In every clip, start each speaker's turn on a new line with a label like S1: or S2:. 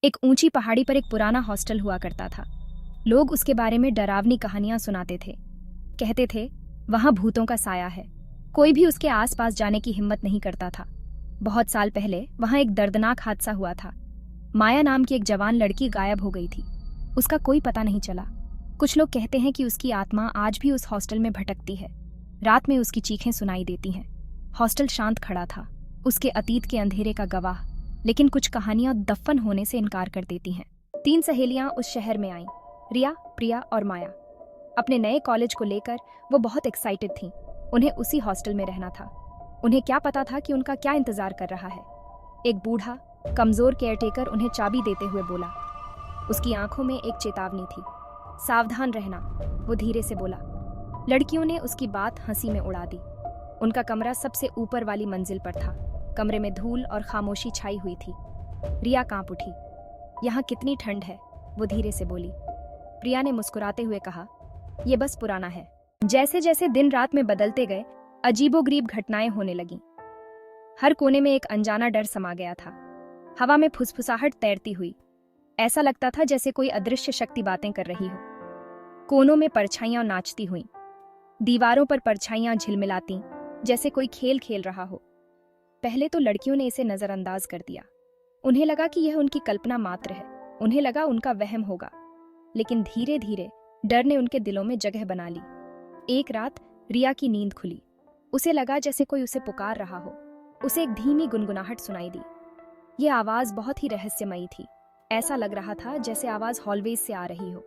S1: एक ऊंची पहाड़ी पर एक पुराना हॉस्टल हुआ करता था। लोग उसके बारे में डरावनी कहानियां सुनाते थे। कहते थे वहां भूतों का साया है। कोई भी उसके आसपास जाने की हिम्मत नहीं करता था। बहुत साल पहले वहां एक दर्दनाक हादसा हुआ था। माया नाम की एक जवान लड़की गायब हो गई थी। उसका कोई पता नहीं चला। कुछ लोग कहते हैं कि उसकी आत्मा आज भी उस हॉस्टल में भटकती है। रात में उसकी चीखें सुनाई देती हैं। हॉस्टल शांत खड़ा था, उसके अतीत के अंधेरे का गवाह। लेकिन कुछ कहानियां दफन होने से इनकार कर देती हैं। 3 सहेलियां उस शहर में आईं, रिया, प्रिया और माया। अपने नए कॉलेज को लेकर वो बहुत एक्साइटेड थीं। उन्हें उसी हॉस्टल में रहना था। उन्हें क्या पता था कि उनका क्या इंतजार कर रहा है। एक बूढ़ा कमजोर केयरटेकर उन्हें चाबी देते हुए बोला। उसकी आंखों में एक चेतावनी थी। सावधान रहना, वो धीरे से बोला। लड़कियों ने उसकी बात हंसी में उड़ा दी। उनका कमरा सबसे ऊपर वाली मंजिल पर था। कमरे में धूल और खामोशी छाई हुई थी। रिया कांप उठी। यहाँ कितनी ठंड है, वो धीरे से बोली। प्रिया ने मुस्कुराते हुए कहा, ये बस पुराना है। जैसे जैसे दिन रात में बदलते गए, अजीबोगरीब घटनाएं होने लगीं। हर कोने में एक अनजाना डर समा गया था। हवा में फुसफुसाहट तैरती हुई। ऐसा लगता था जैसे कोई अदृश्य शक्ति बातें कर रही हो। कोनों में परछाइयां नाचती हुईं। दीवारों पर परछाइयां झिलमिलाती, जैसे कोई खेल खेल रहा हो। पहले तो लड़कियों ने इसे नजरअंदाज कर दिया। उन्हें लगा कि यह उनकी कल्पना मात्र है। उन्हें लगा उनका वहम होगा। लेकिन धीरे धीरे डर ने उनके दिलों में जगह बना ली। एक रात रिया की नींद खुली। उसे लगा जैसे कोई उसे पुकार रहा हो। उसे एक धीमी गुनगुनाहट सुनाई दी। यह आवाज बहुत ही रहस्यमयी थी। ऐसा लग रहा था जैसे आवाज हॉलवेज से आ रही हो।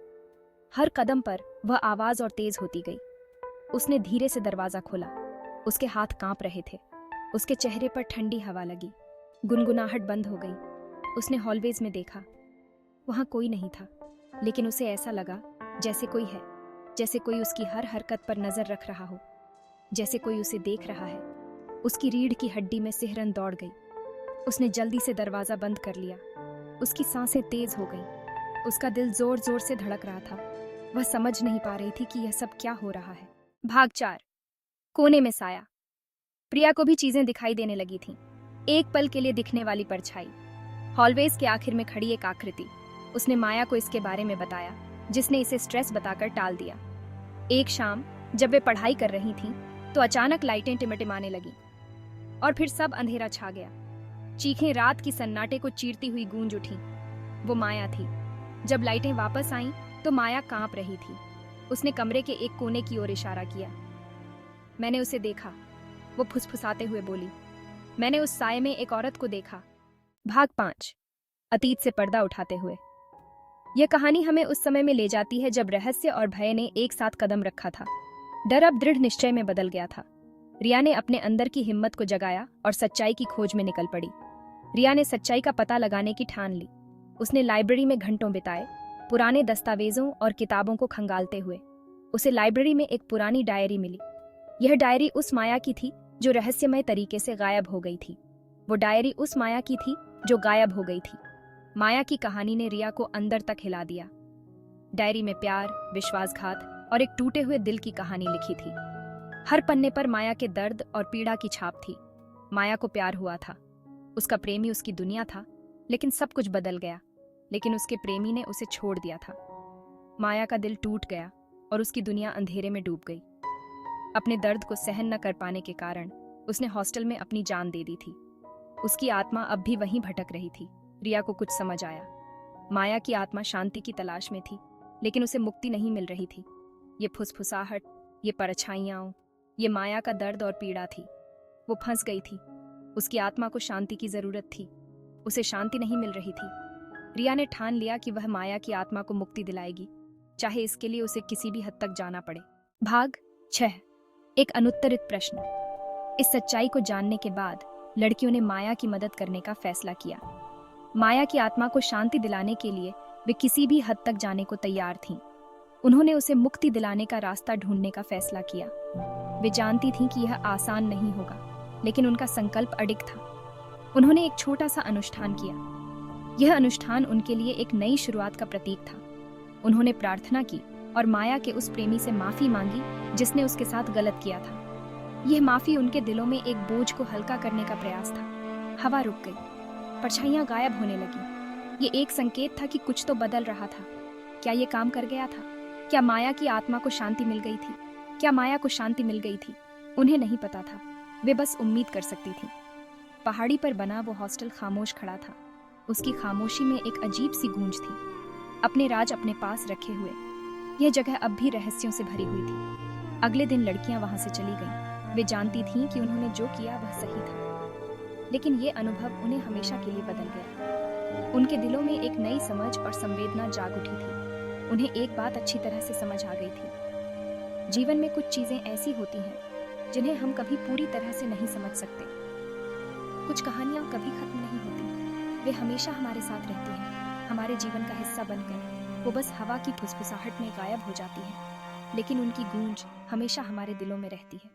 S1: हर कदम पर वह आवाज और तेज होती गई। उसने धीरे से दरवाजा खोला। उसके हाथ कांप रहे थे। उसके चेहरे पर ठंडी हवा लगी। गुनगुनाहट बंद हो गई। उसने हॉलवेज में देखा। वहां कोई नहीं था, लेकिन उसे ऐसा लगा जैसे कोई है, जैसे कोई उसकी हर हरकत पर नजर रख रहा हो, जैसे कोई उसे देख रहा है। उसकी रीढ़ की हड्डी में सिहरन दौड़ गई। उसने जल्दी से दरवाजा बंद कर लिया। उसकी सांसें तेज हो गईं। उसका दिल जोर जोर से धड़क रहा था। वह समझ नहीं पा रही थी कि यह सब क्या हो रहा है। भाग 4। कोने में साया। प्रिया को भी चीजें दिखाई देने लगी थीं। एक पल के लिए दिखने वाली परछाई। हॉलवेज के आखिर में खड़ी एक आकृति। उसने माया को इसके बारे में बताया, जिसने इसे स्ट्रेस बताकर टाल दिया। एक शाम जब वे पढ़ाई कर रही थीं, तो अचानक लाइटें टिमटिमाने लगीं और फिर सब अंधेरा छा गया। चीखें रात की सन्नाटे को चीरती हुई गूंज उठीं। वो माया थी। जब लाइटें वापस आईं, तो माया कांप रही थी। उसने कमरे के एक कोने की ओर इशारा किया। मैंने उसे देखा, वो फुसफुसाते हुए बोली। मैंने उस साए में एक औरत को देखा। भाग 5। अतीत से पर्दा उठाते हुए। यह कहानी हमें उस समय में ले जाती है जब रहस्य और भय ने एक साथ कदम रखा था। डर अब दृढ़ निश्चय में बदल गया था। रिया ने अपने अंदर की हिम्मत को जगाया और सच्चाई की खोज में निकल पड़ी। रिया ने सच्चाई का पता लगाने की ठान ली। उसने लाइब्रेरी में घंटों बिताए, पुराने दस्तावेजों और किताबों को खंगालते हुए। उसे लाइब्रेरी में एक पुरानी डायरी मिली। यह डायरी उस माया की थी जो रहस्यमय तरीके से गायब हो गई थी। वो डायरी उस माया की थी जो गायब हो गई थी। माया की कहानी ने रिया को अंदर तक हिला दिया। डायरी में प्यार, विश्वासघात और एक टूटे हुए दिल की कहानी लिखी थी। हर पन्ने पर माया के दर्द और पीड़ा की छाप थी। माया को प्यार हुआ था। उसका प्रेमी उसकी दुनिया था, लेकिन सब कुछ बदल गया। लेकिन उसके प्रेमी ने उसे छोड़ दिया था। माया का दिल टूट गया और उसकी दुनिया अंधेरे में डूब गई। अपने दर्द को सहन न कर पाने के कारण उसने हॉस्टल में अपनी जान दे दी थी। उसकी आत्मा अब भी वहीं भटक रही थी। रिया को कुछ समझ आया। माया की आत्मा शांति की तलाश में थी, लेकिन उसे मुक्ति नहीं मिल रही थी। ये फुसफुसाहट, ये परछाइयां, ये माया का दर्द और पीड़ा थी। वो फंस गई थी। उसकी आत्मा को शांति की जरूरत थी। उसे शांति नहीं मिल रही थी। रिया ने ठान लिया कि वह माया की आत्मा को मुक्ति दिलाएगी, चाहे इसके लिए उसे किसी भी हद तक जाना पड़े। भाग 6। एक अनुत्तरित प्रश्न। इस सच्चाई को जानने के बाद लड़कियों ने माया की मदद करने का फैसला किया। माया की आत्मा को शांति दिलाने के लिए वे किसी भी हद तक जाने को तैयार थीं। उन्होंने उसे मुक्ति दिलाने का रास्ता ढूंढने का फैसला किया। वे जानती थीं कि यह आसान नहीं होगा, लेकिन उनका संकल्प अडिग था। उन्होंने एक छोटा सा अनुष्ठान किया। यह अनुष्ठान उनके लिए एक नई शुरुआत का प्रतीक था। उन्होंने प्रार्थना की और माया के उस प्रेमी से माफी मांगी जिसने उसके साथ गलत किया था। यह माफी उनके दिलों में एक बोझ को हल्का करने का प्रयास था। हवा रुक गई। परछाइयां गायब होने लगी। ये एक संकेत था कि कुछ तो बदल रहा था। क्या ये काम कर गया था? क्या माया की आत्मा को शांति मिल गई थी? क्या माया को शांति मिल गई थी? उन्हें नहीं पता था। वे बस उम्मीद कर सकती थी। पहाड़ी पर बना वो हॉस्टल खामोश खड़ा था। उसकी खामोशी में एक अजीब सी गूंज थी, अपने राज अपने पास रखे हुए। यह जगह अब भी रहस्यों से भरी हुई थी। अगले दिन लड़कियां वहां से चली गईं। वे जानती थीं कि उन्होंने जो किया वह सही था, लेकिन ये अनुभव उन्हें हमेशा के लिए बदल गया। उनके दिलों में एक नई समझ और संवेदना जाग उठी थी। उन्हें एक बात अच्छी तरह से समझ आ गई थी, जीवन में कुछ चीजें ऐसी होती हैं जिन्हें हम कभी पूरी तरह से नहीं समझ सकते। कुछ कहानियां कभी खत्म नहीं होती, वे हमेशा हमारे साथ रहती हैं, हमारे जीवन का हिस्सा बनकर। वो बस हवा की फुसफुसाहट में गायब हो जाती हैं, लेकिन उनकी गूंज हमेशा हमारे दिलों में रहती है।